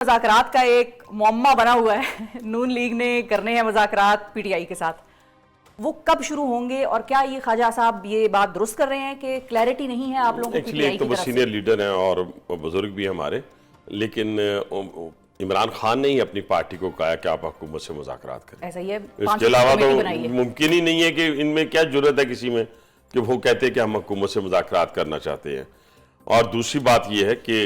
मुज़ाकरात का एक मुअम्मा बना हुआ है। नून लीग ने करने हैं मुज़ाकरात पीटीआई के साथ, वो कब शुरू होंगे और क्या ये ख्वाजा साहब ये बात दुरुस्त कर रहे हैं कि क्लैरिटी नहीं है आप लोगों को एक्चुअली पीटीआई एक तो की वो तरफ सीनियर से? लीडर हैं और बुजुर्ग भी हैं हमारे, लेकिन इमरान खान ने ही अपनी पार्टी को कहा कि आप हुकूमत से मुज़ाकरात करें। ऐसा ही है, इसके अलावा तो बनाई है। मुमकिन ही नहीं है कि इनमें क्या जरूरत है किसी में कि वो कहते हैं कि हम हुकूमत से मुज़ाकरात करना चाहते हैं। और दूसरी बात ये है कि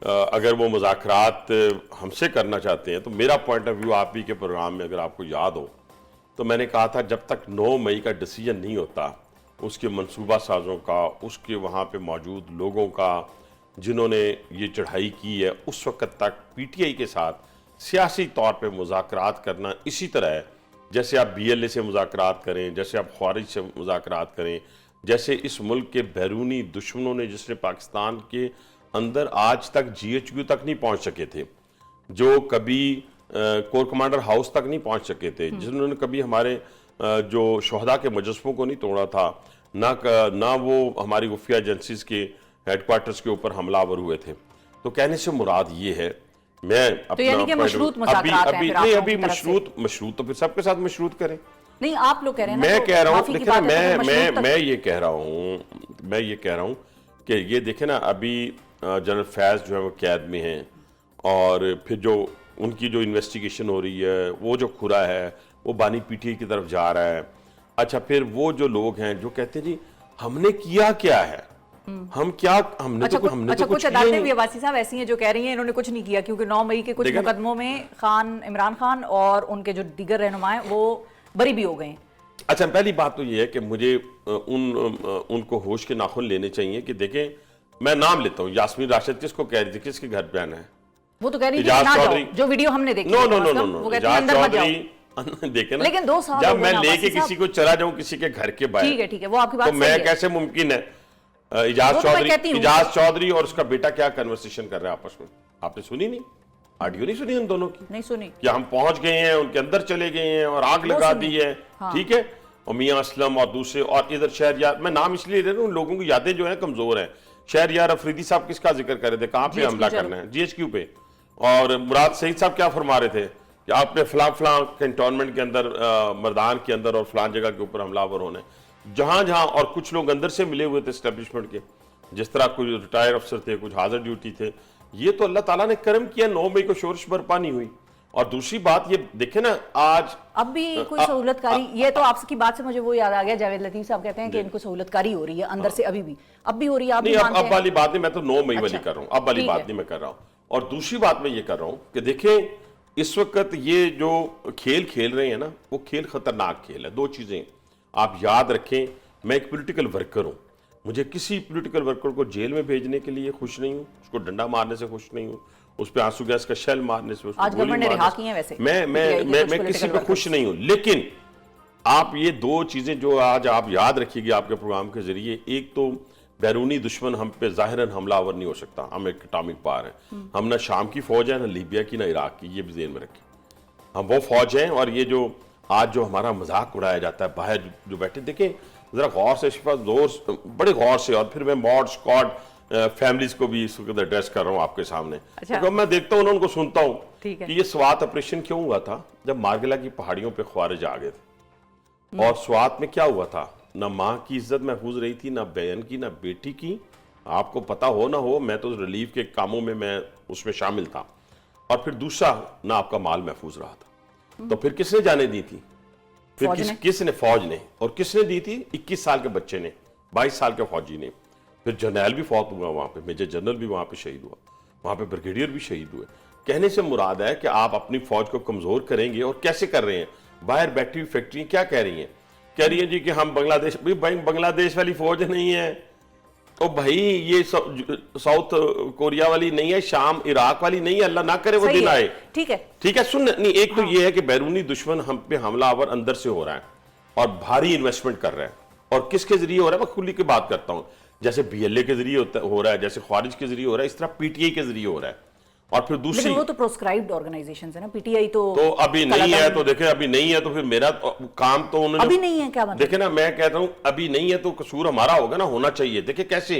अगर वो मुज़ाकरात हमसे करना चाहते हैं तो मेरा पॉइंट ऑफ व्यू आप ही के प्रोग्राम में अगर आपको याद हो तो मैंने कहा था जब तक 9 मई का डिसीजन नहीं होता उसके मंसूबा साजों का, उसके वहाँ पे मौजूद लोगों का जिन्होंने ये चढ़ाई की है, उस वक्त तक पीटीआई के साथ सियासी तौर पे मुज़ाकरात करना इसी तरह है जैसे आप बीएलए से मुज़ाकरात करें, जैसे आप ख्वारिज से मुज़ाकरात करें, जैसे इस मुल्क के बैरूनी दुश्मनों ने जिसने पाकिस्तान के अंदर आज तक जीएचक्यू तक नहीं पहुँच सके थे, जो कभी कोर कमांडर हाउस तक नहीं पहुंच सके थे, जिन्होंने कभी हमारे जो शहदा के मजस्मों को नहीं तोड़ा था, ना वो हमारी खुफिया एजेंसीज के हेडक्वार्टर्स के ऊपर हमलावर हुए थे। तो कहने से मुराद ये है, मैं तो यानी कि मशरूत मुज़ाकरात हैं फिर आप लोगों की तरफ से? मशरूत तो फिर सबके साथ मशरूत करें। नहीं, आप लोग कह रहे हैं ना, मैं तो कह रहा हूँ, माफी की देखिए ना, बात है तो मशरूत तक- मैं ये कह रहा हूँ कि ये देखे ना, अभी जनरल फैज जो है वो कैद में हैं और फिर जो उनकी जो इन्वेस्टिगेशन हो रही है, वो जो खुरा है वो बानी पीटीआई की तरफ जा रहा है। अच्छा, फिर वो जो लोग हैं जो कहते हैं जी हमने किया क्या है, हमने अच्छा, तो हमने अच्छा, तो कुछ कुछ किया अदालतें नहीं। भी अवासी साहब ऐसी हैं जो कह रही हैं इन्होंने कुछ नहीं किया, क्योंकि 9 मई के कुछ देखिए ना- मुकदमों में इमरान खान और उनके जो दीगर रहनुमा हैं वो बरी भी हो गए हैं। अच्छा, पहली बात तो ये है कि मुझे उनको होश के नाखून लेने चाहिए कि देखें, मैं नाम लेता हूँ, यास्मीन राशिद किसको कह रही थी, किसके घर पे आना है? वो तो कह रही थी इजाज ना जाओ, चौधरी, जो वीडियो हमने देखी नो है, नो कम से नो कम नो वो नो, कहती है इजाज अंदर मत जाओ। चौधरी देखे ना, लेकिन 2 साल जब हो गए मैं ना, लेके वासी साहब। किसी को चला जाऊं किसी के घर के बाहर, ठीक है, वो आपकी बात तो सही मैं है। कैसे मुमकिन है वो तो मैं कहती हूं। इजाज चौधरी और उसका बेटा क्या कन्वर्सेशन कर रहे हैं आपस में? आपने सुनी नहीं? ऑडियो नहीं सुनी उन दोनों की? नहीं सुनी। कि हम पहुंच गए हैं, उनके अंदर चले गए हैं और आग लगा दी है। हाँ। ठीक है, और मियां असलम और दूसरे और इधर शहरयार, मैं नाम इसलिए ले रहा हूं, उन लोगों की यादें जो है कमजोर हैं। शहरयार अफरीदी साहब किसका जिक्र कर रहे थे, कहां पे हमला करना है? जीएचक्यू पे। और मुराद सईद साहब क्या फरमा रहे थे कि आपने फलां कैंटोनमेंट के अंदर, मर्दान के अंदर और फलां जगह के ऊपर हमलावर होने, जहां जहां, और कुछ लोग अंदर से मिले हुए थे एस्टेब्लिशमेंट के, जिस तरह कुछ रिटायर अफसर थे, कुछ हाजिर ड्यूटी थे। ये तो अल्लाह ताला ने करम किया, 9 मई को शोरश बरपा नहीं हुई। और दूसरी बात ये देखे ना, आज अब भी कोई सहूलतकारी, ये तो आपकी बात से मुझे वो याद आ गया, जावेद लतीफ साहब कहते हैं कि इनको सहूलतकारी हो रही है अंदर से, अभी भी हो रही है। आप नहीं, भी मानते अब हैं? वाली बात नहीं, मैं तो 9 मई वाली अच्छा, कर रहा हूँ, अब वाली ठीक बात है। नहीं मैं कर रहा हूँ। और दूसरी बात मैं ये कर रहा हूँ कि देखें, इस वक्त ये जो खेल खेल रहे हैं ना, वो खेल खतरनाक खेल है। 2 चीजें आप याद रखें, मैं एक पॉलिटिकल वर्कर हूँ, मुझे किसी पॉलिटिकल वर्कर को जेल में भेजने के लिए खुश नहीं हूँ, उसको डंडा मारने से खुश नहीं हूँ, उस पर आंसू गैस का शेल मारने से, उसको आज गोली गवर्नमेंट ने मारने रिहा से। किए हैं वैसे मैं किसी पे खुश नहीं हूँ। लेकिन आप ये 2 चीजें जो आज आप याद रखिएगा आपके प्रोग्राम के जरिए, एक तो बैरूनी दुश्मन हम पे जाहिरन हमलावर नहीं हो सकता, हम एक एटॉमिक पावर है, हम ना शाम की फौज है, ना लीबिया की, ना इराक की, ये भी ध्यान में रखें, हम वो फौज हैं। और ये जो आज जो हमारा मजाक उड़ाया जाता है बाहर जो बैठे, देखें जरा गौर से, बड़े गौर से, और फिर मैं मॉड स्क्वाड फैमिलीज को भी इस वक्त एड्रेस कर रहा हूँ आपके सामने। अच्छा। तो मैं देखता हूँ, उनको सुनता हूँ ठीक है। कि ये स्वात ऑपरेशन क्यों हुआ था, जब मार्गला की पहाड़ियों पे ख्वारिज आ गए थे। और स्वात में क्या हुआ था, ना माँ की इज्जत महफूज रही थी, ना बहन की, ना बेटी की। आपको पता हो ना हो, मैं तो रिलीफ के कामों में मैं उसमें शामिल था। और फिर दूसरा, ना आपका माल महफूज रहा था। तो फिर किसने जाने दी थी? फिर किसने? फौज ने। और किसने दी थी? 21 साल के बच्चे ने, 22 साल के फौजी ने। फिर जर्नैल भी फौत हुआ वहां पे, मेजर जनरल भी वहां पे शहीद हुआ, वहां पे ब्रिगेडियर भी शहीद हुए। कहने से मुराद है कि आप अपनी फौज को कमजोर करेंगे, और कैसे कर रहे हैं? बाहर बैठी हुई फैक्ट्री क्या कह रही हैं? कह रही है जी कि हम बांग्लादेश, भाई बांग्लादेश वाली फौज नहीं है, तो भाई ये साउथ कोरिया वाली नहीं है, शाम इराक वाली नहीं है, अल्लाह ना करे वो दिन आए। ठीक है, ठीक है, सुन नहीं, एक तो ये है कि बैरूनी दुश्मन हम पे हमलावर अंदर से हो रहा है और भारी इन्वेस्टमेंट कर रहा है। और किसके जरिए हो रहा है? मैं खुली की बात करता हूं, जैसे बीएलए के जरिए हो रहा है, जैसे ख्वारिज के जरिए हो रहा है, इस तरह पीटीआई के जरिए हो रहा है। और फिर दूसरी, लेकिन वो तो प्रोस्क्राइब्ड ऑर्गेनाइजेशंस है ना, पीटीआई तो अभी नहीं है, तो देखे अभी नहीं है, तो फिर मेरा काम तो उन्होंने अभी नहीं है, क्या मतलब? देखे ना, मैं कहता हूं अभी नहीं है तो कसूर हमारा होगा ना, होना चाहिए। देखे कैसे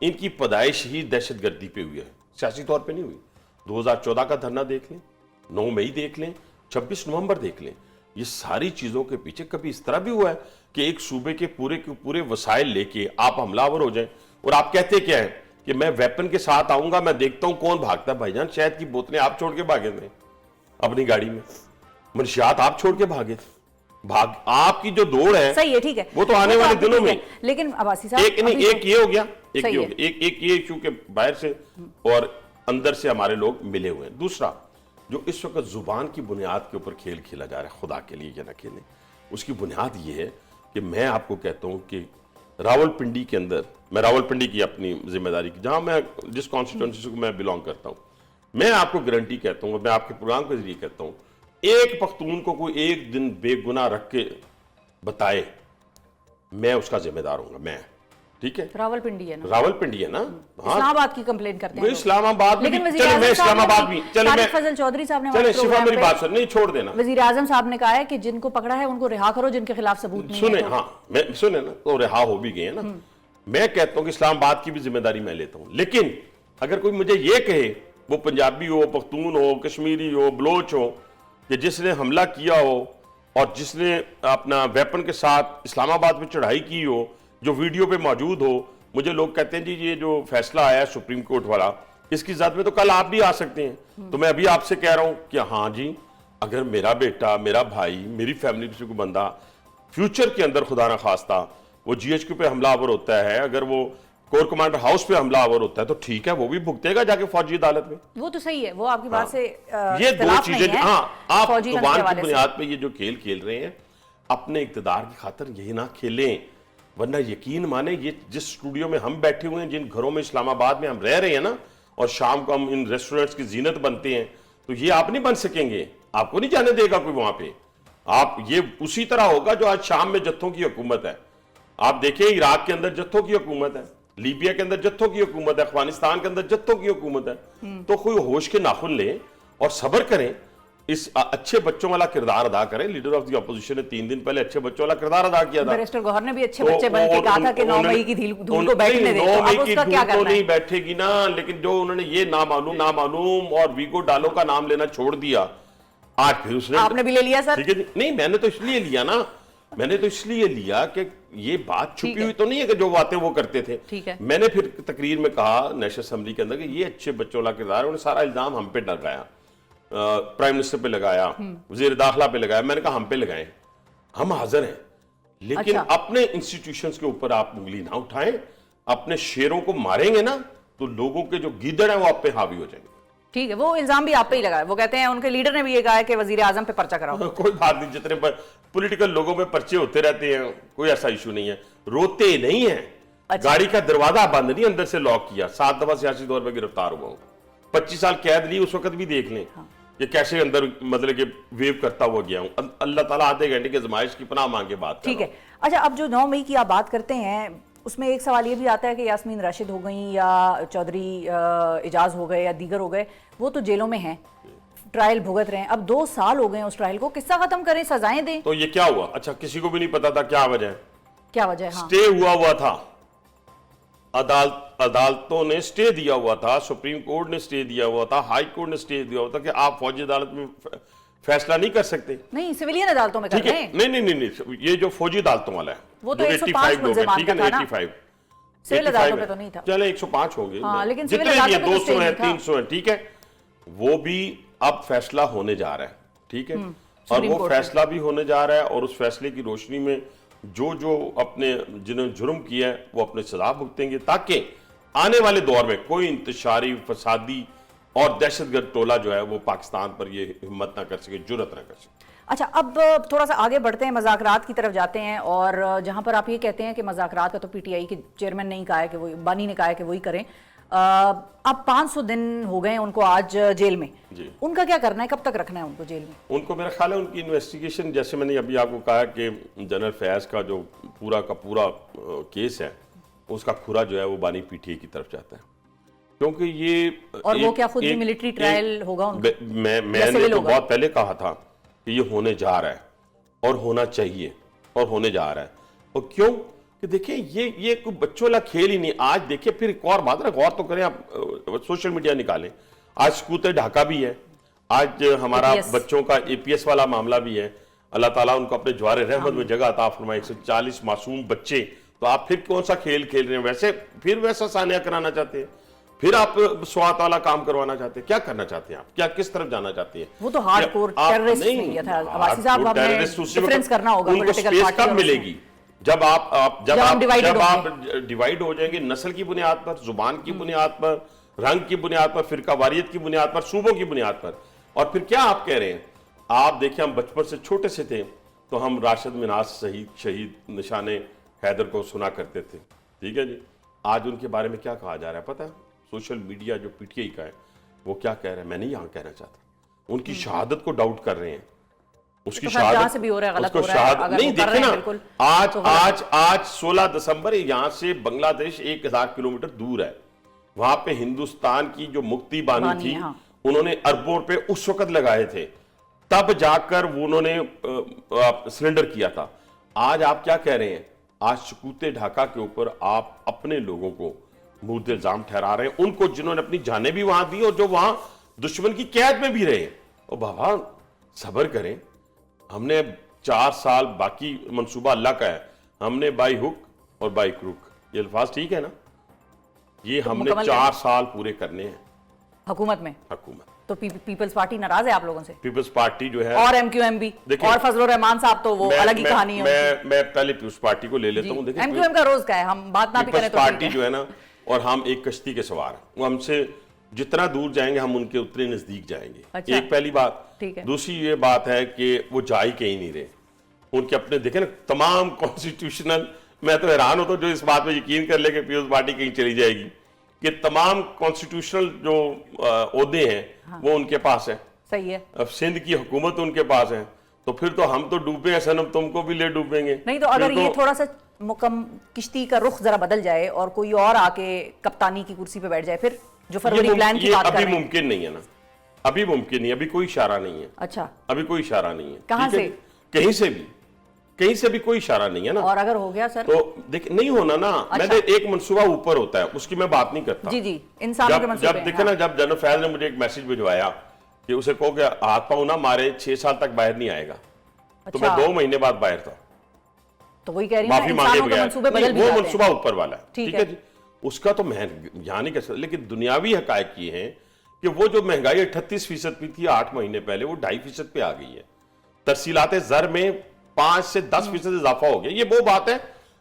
इनकी पैदाइश ही दहशतगर्दी पे हुई है, सियासी तौर पे नहीं हुई। 2014 का धरना देख लें, 9 मई देख लें, 26 नवंबर देख लें। ये सारी चीजों के पीछे कभी इस तरह भी हुआ है कि एक सूबे के पूरे वसाइल लेके आप हमलावर हो जाएं और आप कहते क्या है कि मैं वेपन के साथ आऊंगा, मैं देखता हूं कौन भागता है। भाईजान, शहद की बोतलें आप छोड़ के भागे थे अपनी गाड़ी में, मंशियात आप छोड़ के भागे थे। आपकी जो दौड़ है, सही है, ठीक है, वो तो आने वाले दिनों में। लेकिन अब्बासी साहब, एक ये हो गया, एक ये इशू के बाहर से और अंदर से हमारे लोग मिले हुए हैं। दूसरा, जो इस वक्त जुबान की बुनियाद के ऊपर खेल खेला जा रहा है, खुदा के लिए ये ना खेलें, उसकी बुनियाद ये है कि मैं आपको कहता हूं कि रावलपिंडी के अंदर, मैं रावलपिंडी की अपनी जिम्मेदारी की, जहां मैं जिस कॉन्स्टिट्यूंसी को मैं बिलोंग करता हूं, मैं आपको गारंटी कहता हूं, मैं आपके प्रोग्राम के जरिए कहता हूं, एक पख्तून को कोई एक दिन बेगुनाह रख के बताए, मैं उसका जिम्मेदार हूंगा, मैं। ठीक है, रावलपिंडी है ना, रावलपिंडी है ना, हाँ, इस्लामाबाद की कंप्लेंट करते हैं इस्लामाबाद, लेकिन चले मैं इस्लामाबाद भी, चले मैं फजल चौधरी साहब ने चले शिफा मेरी बात सुन, नहीं छोड़ देना। वजीर आजम साहब ने कहा है कि जिनको पकड़ा है उनको रिहा करो, जिनके खिलाफ सबूत नहीं सुने, है। हाँ, मैं सुने ना, तो रिहा हो भी गए हैं ना। मैं कहता हूं कि इस्लामाबाद की भी जिम्मेदारी मैं लेता हूं, लेकिन अगर कोई मुझे ये कहे, वो पंजाबी हो, पख्तून हो, कश्मीरी हो, बलोच हो, कि जिसने हमला किया हो और जिसने अपना वेपन के साथ इस्लामाबाद में चढ़ाई की हो, जो वीडियो पे मौजूद हो, मुझे लोग कहते हैं जी ये जो फैसला आया सुप्रीम कोर्ट वाला, इसकी ज़द में तो कल आप भी आ सकते हैं। तो मैं अभी आपसे कह रहा हूं कि हाँ जी, अगर मेरा बेटा, मेरा भाई, मेरी फैमिली से कोई बंदा फ्यूचर के अंदर खुदा ना खास्ता वो GHQ पे हमलावर होता है, अगर वो कोर कमांडर हाउस पे हमलावर होता है, तो ठीक है, वो भी भुगतेगा जाके फौजी अदालत में। वो तो सही है, वो आपकी बात से ये दो चीजें, हाँ, आप जुबान की बुनियाद पे ये जो खेल खेल रहे हैं, अपने इक्तदार की खातिर यही ना खेलें, वरना यकीन माने ये जिस स्टूडियो में हम बैठे हुए हैं, जिन घरों में इस्लामाबाद में हम रह रहे हैं ना, और शाम को हम इन रेस्टोरेंट्स की जीनत बनते हैं, तो ये आप नहीं बन सकेंगे, आपको नहीं जाने देगा कोई वहां पे। आप ये उसी तरह होगा जो आज शाम में जत्थों की हुकूमत है। आप देखिए, इराक के अंदर जत्थों की हुकूमत है, लीबिया के अंदर जत्थों की हुकूमत है, अफगानिस्तान के अंदर जत्थों की हुकूमत है। तो कोई होश के नाखुन लें और सब्र करें, इस अच्छे बच्चों वाला किरदार अदा करें। लीडर ऑफ द ऑपोजिशन ने 3 दिन पहले अच्छे बच्चों वाला किरदार अदा किया था। बैरिस्टर गौहर ने भी अच्छे बच्चे बन के कहा था कि 9 मई की धूल को बैठने दे, तो अब उसका क्या करना है? नहीं बैठेगी ना, लेकिन जो उन्होंने ये नामालूम और वीगो डालो का नाम लेना छोड़ दिया, आज फिर उसने, आपने भी ले लिया सर? ठीक है, नहीं मैंने तो इसलिए लिया ना, मैंने तो इसलिए लिया कि ये बात छुपी हुई तो नहीं है कि जो बातें वो करते थे। ठीक है, मैंने फिर तकरीर में कहा नेशनल असेंबली के अंदर कि ये अच्छे बच्चों वाला किरदार है, उन्होंने सारा इल्जाम हम पे लगाया, प्राइम मिनिस्टर पे लगाया, वजीर दाखिला पे लगाया। मैंने कहा हम पे लगाएं, हम हाजिर हैं, लेकिन अच्छा। अपने इंस्टीट्यूशंस के ऊपर आप उंगली ना उठाएं। अपने शेरों को मारेंगे ना तो लोगों के जो गीदड़ हैं वो आप पे हावी हो जाएंगे। ठीक है, वो इल्जाम भी आप पे ही लगाया। वो कहते हैं, उनके लीडर ने भी ये कहा है कि वजीर आजम पे पर्चा कराओ। कोई बात नहीं, जितने पॉलिटिकल लोगों में पर्चे होते रहते हैं, कोई ऐसा इशू नहीं है, रोते नहीं है। अच्छा। गाड़ी का दरवाजा बंद नहीं, अंदर से लॉक किया, 7 दफा सियासी तौर पर गिरफ्तार हुआ हूं, 25 साल कैद ली, उस वक्त भी देख लें। हाँ। ये कैसे अंदर मतलब कि वेव करता हुआ गया हूं। अल्लाह ताला आधे घंटे की आजमाइश की पनाह मांगे बात। ठीक है, अच्छा, अब जो 9 मई की आप बात करते हैं, उसमें एक सवाल ये भी आता है कि यास्मीन राशिद हो गई या चौधरी इजाज हो गए या दीगर हो गए, वो तो जेलों में हैं, ट्रायल भुगत रहे हैं। अब 2 साल हो गए हैं उस ट्रायल को, किस्सा खत्म करें, सजाएं दें। तो ये क्या हुआ? अच्छा, किसी को भी नहीं पता था क्या वजह है, क्या वजह है? हाँ। स्टे हुआ था, अदालतों ने स्टे दिया हुआ था, सुप्रीम कोर्ट ने स्टे दिया हुआ था, हाई कोर्ट ने स्टे दिया हुआ था कि आप फौजी अदालत में फैसला नहीं कर सकते। नहीं, सिविलियन अदालतों में कर रहे हैं। नहीं, ये जो फौजी अदालतों वाला है वो तो 105 मुल्ज़िमान ठीक है ना, 85 सिविल अदालतों में तो नहीं था। चले 105 होंगे, हाँ, लेकिन सिविल जितने भी अदालतों में 200 है, 300 है, ठीक है, वो भी अब फैसला होने जा रहा है। ठीक है, और वो फैसला भी होने जा रहा है, और उस फैसले की रोशनी में जो अपने जिन्होंने जुर्म किया है वो अपने सजा भुगतेंगे, ताकि आने वाले दौर में कोई इंतशारी, फसादी और दहशतगर्द टोला जो है वो पाकिस्तान पर ये हिम्मत ना कर सके, जुर्रत ना कर सके। अच्छा, अब थोड़ा सा आगे बढ़ते हैं, मज़ाकरात की तरफ जाते हैं, और जहां पर आप ये कहते हैं कि मज़ाकरात का तो PTI के चेयरमैन ने ही कहा है कि वो, बानी ने कहा है कि वही करें। अब 500 दिन हो गए उनको आज जेल में, उनका क्या करना है, कब तक रखना है उनको जेल में? उनको मेरा ख्याल है उनकी इन्वेस्टिगेशन, जैसे मैंने अभी आपको कहा कि जनरल फैज का जो पूरा का पूरा केस है, उसका खुरा जो है वो बानी PTI की तरफ जाता है, क्योंकि ये और वो क्या खुद भी मिलिट्री ट्रायल होगा उनका? मैंने तो बहुत पहले कहा था कि ये होने जा रहा है और होना चाहिए और होने जा रहा है। और क्यों कि देखिए ये कोई बच्चों वाला खेल ही नहीं। आज देखिए, फिर एक और बात है, गौर तो करें आप, सोशल मीडिया निकालें, आज सकूत ढाका भी है, आज हमारा APS बच्चों का APS वाला मामला भी है। अल्लाह ताला उनको अपने जवार रहमत में जगह अता फरमाए। 140 मासूम बच्चे, तो आप फिर कौन सा खेल खेल रहे हैं? वैसे फिर वैसा सानिया कराना चाहते हैं, फिर आप स्वात वाला काम करवाना चाहते हैं। क्या करना चाहते हैं आप? क्या किस तरफ जाना चाहते हैं? वो तो हार्डकोर टेररिस्ट नहीं था अब्बासी साहब, आपने डिफरेंस करना होगा पॉलिटिकल पार्टी कब मिलेगी? जब आप डिवाइड हो जाएंगे नस्ल की बुनियाद पर, जुबान की बुनियाद पर, रंग की बुनियाद पर, फिरका वारियत की बुनियाद पर, सूबों की बुनियाद पर। और फिर क्या आप कह रहे हैं? आप देखिए, हम बचपन से छोटे से थे तो हम राशिद मिनाज शहीद निशाने हैदर को सुना करते थे, ठीक है जी। आज उनके बारे में क्या कहा जा रहा है पता है? सोशल मीडिया जो PTI का है वो क्या कह रहा है, मैं नहीं यहां कहना चाहता, उनकी शहादत को डाउट कर रहे हैं। उसकी शहादत से भी हो रहा है, गलत उसको हो रहा है, शहादत नहीं, देखे ना आज 16 दिसंबर यहां से बांग्लादेश 1000 किलोमीटर दूर है। वहां पे हिंदुस्तान की जो मुक्ति बानी थी, हाँ। उन्होंने अरबों पे उस वक्त लगाए थे, तब जाकर वो उन्होंने सरेंडर किया था। आज आप क्या कह रहे हैं? आज सकूत ढाका के ऊपर आप अपने लोगों को मुर्द इल्जाम ठहरा रहे हैं, उनको जिन्होंने अपनी जानें भी वहां दी और जो वहां दुश्मन की कैद में भी रहे। और बाबा सब्र करें, हमने 4 साल, बाकी मंसूबा अल्लाह का है, हमने बाई हुक और बाई क्रूक, ये अल्फाज ठीक है ना? ये हमने 4 साल पूरे करने हैं हुकूमत में। तो पीपल्स पार्टी नाराज है आप लोगों से? पीपल्स पार्टी जो है, और MQM भी, और फजलुर रहमान साहब तो वो अलग ही कहानी है। मैं पहले पीपल्स पार्टी को ले लेता हूं। देखिए MQM का रोज का है, हम बात ना भी करें तो पार्टी जो है ना, और हम एक कश्ती के सवार हैं, वो हमसे जितना दूर जाएंगे हम उनके उतने नजदीक जाएंगे। अच्छा। एक पहली बात। ठीक है। दूसरी ये बात है कि वो जा ही कहीं नहीं रहे, उनके अपने देखे ना तमाम कॉन्स्टिट्यूशनल, मैं तो हैरान होता हूं जो इस बात में यकीन कर ले कि पीपल्स पार्टी कहीं चली जाएगी, कि तमाम कॉन्स्टिट्यूशनल जो ओहदे हैं वो उनके पास है। सही है। अब सिंध की हुकूमत उनके पास है, तो फिर तो हम तो डूबे हैं सनम, तुमको भी ले डूबेंगे। नहीं तो अगर ये थोड़ा सा किश्ती का रुख जरा बदल जाए और कोई और आके कप्तानी की कुर्सी पे बैठ जाए, फिर जो फरवरी प्लान की बात कर रहे हैं, अभी मुमकिन नहीं है ना, अभी मुमकिन नहीं, अभी कोई इशारा नहीं है। अच्छा, अभी कोई इशारा नहीं है। कहां से? कहीं से भी कोई इशारा नहीं है ना। और अगर हो गया सर तो देख नहीं होना ना। अच्छा। मैंने एक मंसूबा ऊपर होता है, उसकी मैं बात नहीं करता। जी इंसानों के मंसूबे जब देखे ना, जब जनरल फैज ने मुझे एक मैसेज भिजवाया कि उसे कहो कि हाथ पांव ना मारे, 6 साल तक बाहर नहीं आएगा। तो मैं 2 महीने बाद बाहर था, तो वही कह रही हूं, माफी मांगे बगैर। वो मंसूबा ऊपर वाला है, ठीक है जी। उसका तो मैं यहां नहीं कर सकता, लेकिन दुनियावी हकायक ये है कि वो जो महंगाई 38% पे थी 8 महीने पहले, वो 2.5% पे आ गई है। तरसीलात ज़र में 5 से 10% इजाफा हो गया। ये वो बात है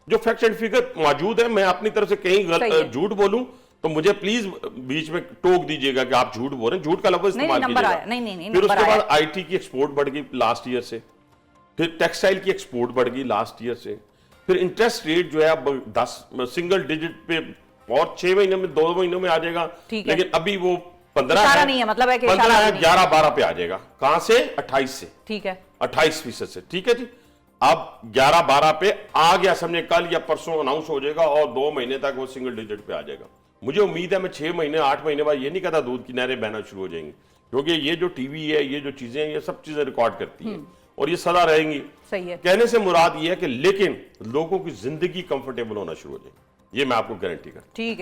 जो फैक्ट एंड फिगर मौजूद है। मैं अपनी तरफ से कहीं झूठ बोलूं तो मुझे प्लीज बीच में टोक दीजिएगा कि आप झूठ बोल रहे हैं, झूठ का लफ्ज इस्तेमाल कीजिएगा। फिर उसके बाद IT की एक्सपोर्ट बढ़ गई लास्ट ईयर से, फिर टेक्सटाइल की एक्सपोर्ट बढ़ गई लास्ट ईयर से, फिर इंटरेस्ट रेट जो है अब 10 सिंगल डिजिट पे और 6 महीने में 2 महीनों में आ जाएगा, लेकिन अभी वो 15 है, नहीं है, मतलब है कि 15 है, 11-12 पे आ जाएगा। कहां से? 28 से। ठीक है, 28% से। ठीक है जी। अब 11-12 पे आ गया, समझे कल या परसों अनाउंस हो जाएगा और 2 महीने तक वो सिंगल डिजिट पे आ जाएगा। मुझे उम्मीद है मैं 6 महीने 8 महीने बाद ये नहीं कहता दूध की नहरें बहना शुरू हो जाएंगी, क्योंकि ये जो टीवी है, ये जो चीजें हैं, ये सब चीजें रिकॉर्ड करती हैं और ये सदा रहेंगी। सही है। कहने से मुराद ये है कि लेकिन लोगों की जिंदगी कंफर्टेबल होना शुरू हो जाएगी, ये मैं आपको गारंटी करता हूं। ठीक है।